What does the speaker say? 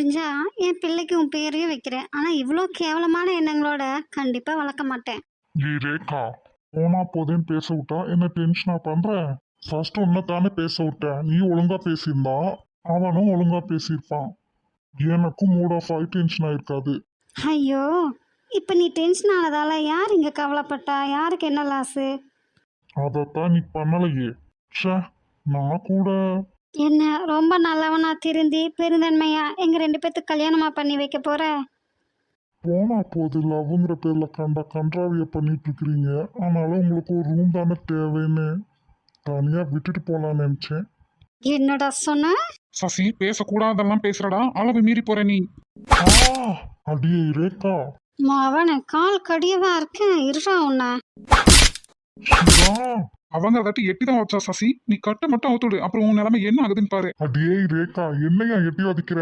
முடிஞ்சா என் பிள்ளைக்கு உன் பேரையும் வைக்கிறேன். ஆனா இவ்வளோ கேவலமான எண்ணங்களோட கண்டிப்பா வளர்க்க மாட்டேன். ஏய் ரேகா, போனா போதேன்னு பேச விட்டா என்ன டென்ஷனா பண்ற? ஃபர்ஸ்ட் உன்னை தானே பேச விட்டேன். நீ ஒழுங்கா பேசியிருந்தா அவனும் ஒழுங்கா பேசியிருப்பான். எனக்கும் மூட் ஆஃப் ஆகி டென்ஷன் ஆயிருக்காது. ஐயோ, இப்ப நீ டென்ஷன் ஆனதால யார் இங்க கவலைப்பட்டா? யாருக்கு என்ன லாஸு? அதைத்தான் நீ பண்ணலையே. ச்சே, நான் கூட என்ன ரொம்ப நல்லவனா திருந்தி பெருந்தன்மையா எங்க 2 பேத்துக்கு கல்யாணமா பண்ணி வைக்க போற? போனா போது லவ்ங்கிற பேர்ல கன்றாவிய பண்ணிட்டு இருக்கிறீங்க. ஆனாலும் உங்களுக்கு ஒரு ரூம் தானே தேவைன்னு தனியா விட்டுட்டு போலான்னு நினைச்சேன். என்னடா சொன்ன? சசி பேசக்கூடாதெல்லாம் பேசுறடா, அளவு மீறி போற நீ. ஆ, அடியே ரேகா. அவனை கால் கடியவா இருக்கேன், இருடா உன்னை. சிவா, அவங்க கட்டி எட்டிதான் வச்சா சசி, நீ கட்ட மட்டும் அவுத்துடு, அப்புறம் உன் நிலைமை என்ன ஆகுதுன்னு பாரு. அடியே ரேகா, என்னையா எட்டி வதிக்கிற?